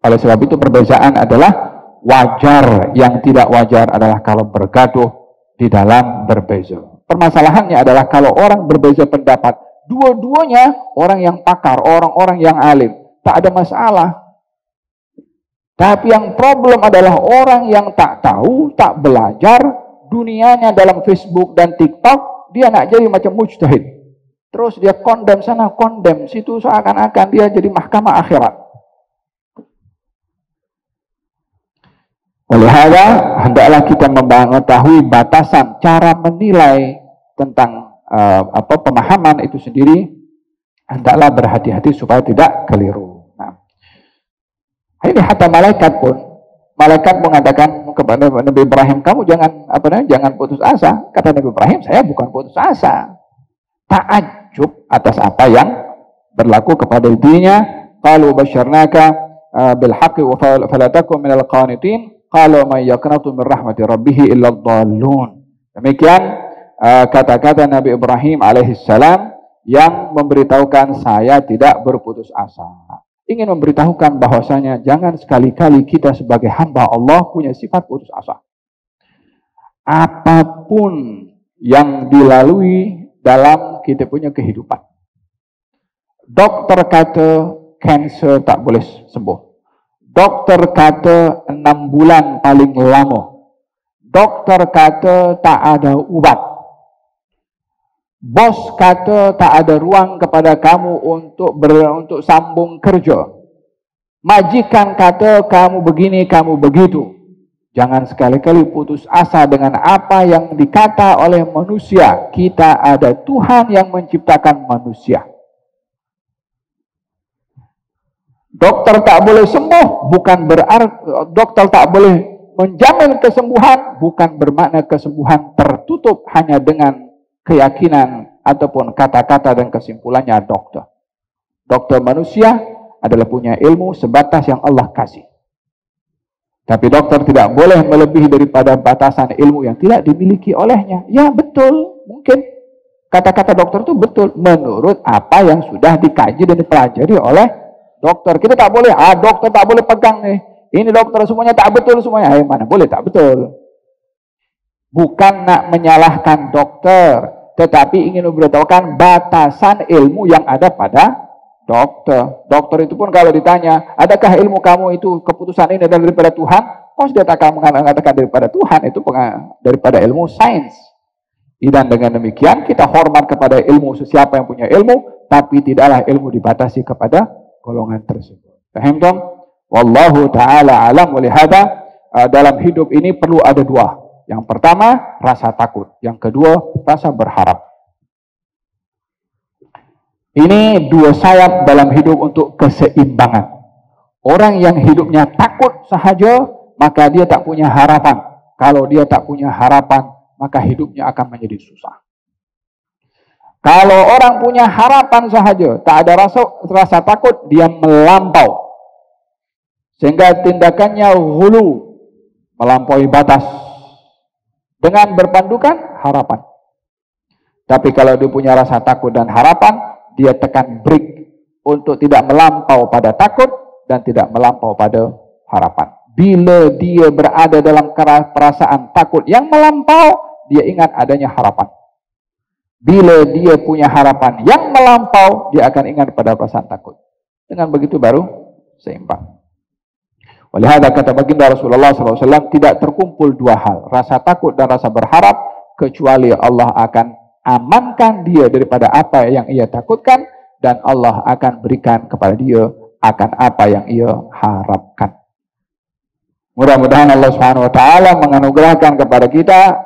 Oleh sebab itu perbezaan adalah wajar. Yang tidak wajar adalah kalau bergaduh di dalam berbeza. Permasalahannya adalah kalau orang berbeza pendapat, dua-duanya orang yang pakar, orang-orang yang alim, tak ada masalah. Tapi yang problem adalah orang yang tak tahu, tak belajar, dunianya dalam Facebook dan TikTok, dia nak jadi macam mujtahid. Terus dia kondem sana, kondem situ, seakan-akan dia jadi mahkamah akhirat. Oleh hada, hendaklah kita mengetahui batasan cara menilai tentang pemahaman itu sendiri. Hendaklah berhati-hati supaya tidak keliru. Nah, ini hatta malaikat pun, malaikat mengatakan kepada Nabi Ibrahim, kamu jangan putus asa. Kata Nabi Ibrahim, saya bukan putus asa. Ta'ajub atas apa yang berlaku kepada dirinya. Qalu basyarnaka bil haqqi wa fala takun minal qanitin. Qalu may yaqnatu min rahmati rabbih illa dhallun. Demikian kata-kata Nabi Ibrahim alaihissalam yang memberitahukan saya tidak berputus asa. Ingin memberitahukan bahwasanya jangan sekali-kali kita sebagai hamba Allah punya sifat putus asa. Apapun yang dilalui dalam kita punya kehidupan. Dokter kata kanser tak boleh sembuh. Dokter kata 6 bulan paling lama. Dokter kata tak ada ubat. Bos kata tak ada ruang kepada kamu untuk sambung kerja. Majikan kata kamu begini, kamu begitu. Jangan sekali-kali putus asa dengan apa yang dikata oleh manusia. Kita ada Tuhan yang menciptakan manusia. Dokter tak boleh sembuh, bukan berarti dokter tak boleh menjamin kesembuhan, bukan bermakna kesembuhan tertutup hanya dengan keyakinan ataupun kata-kata dan kesimpulannya dokter. Dokter manusia adalah punya ilmu sebatas yang Allah kasih. Tapi dokter tidak boleh melebihi daripada batasan ilmu yang tidak dimiliki olehnya. Ya betul, mungkin kata-kata dokter itu betul menurut apa yang sudah dikaji dan dipelajari oleh dokter. Kita tak boleh, dokter tak boleh pegang nih. Ini dokter semuanya tak betul semuanya. Mana boleh tak betul. Bukan nak menyalahkan dokter, tetapi ingin memberitahukan batasan ilmu yang ada pada dokter. Dokter itu pun kalau ditanya, adakah ilmu kamu itu keputusan ini daripada Tuhan? Kau sudah tak akan mengatakan daripada Tuhan, itu daripada ilmu sains. Dan dengan demikian kita hormat kepada ilmu sesiapa yang punya ilmu, tapi tidaklah ilmu dibatasi kepada golongan tersebut. Paham dong? Wallahu ta'ala alam. Walihada dalam hidup ini perlu ada dua. Yang pertama, rasa takut. Yang kedua, rasa berharap. Ini dua sayap dalam hidup untuk keseimbangan. Orang yang hidupnya takut sahaja, maka dia tak punya harapan. Kalau dia tak punya harapan, maka hidupnya akan menjadi susah. Kalau orang punya harapan sahaja, tak ada rasa takut, dia melampau. Sehingga tindakannya hulu, melampaui batas. Dengan berpandukan harapan. Tapi kalau dia punya rasa takut dan harapan, dia tekan break untuk tidak melampau pada takut dan tidak melampau pada harapan. Bila dia berada dalam perasaan takut yang melampau, dia ingat adanya harapan. Bila dia punya harapan yang melampau, dia akan ingat pada perasaan takut. Dengan begitu baru seimbang. Walihada kata baginda Rasulullah SAW, tidak terkumpul dua hal, rasa takut dan rasa berharap, kecuali Allah akan amankan dia daripada apa yang ia takutkan, dan Allah akan berikan kepada dia akan apa yang ia harapkan. Mudah-mudahan Allah SWT menganugerahkan kepada kita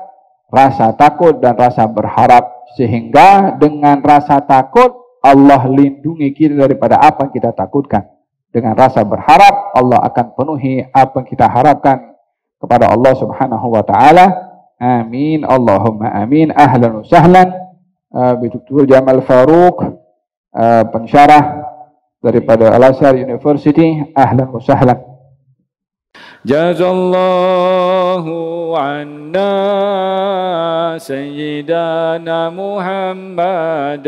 rasa takut dan rasa berharap, sehingga dengan rasa takut Allah lindungi kita daripada apa yang kita takutkan. Dengan rasa berharap, Allah akan penuhi apa yang kita harapkan kepada Allah Subhanahu wa taala. Amin. Allahumma amin. Ahlan wa sahlan bi Dr. Jamal Faruq, pensyarah daripada Al-Azhar University. Ahlan wa sahlan. Jazallahu anna sayyidana Muhammadan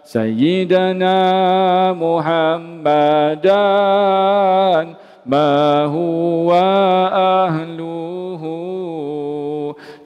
Sayyidina Muhammadan ma huwa ahluhu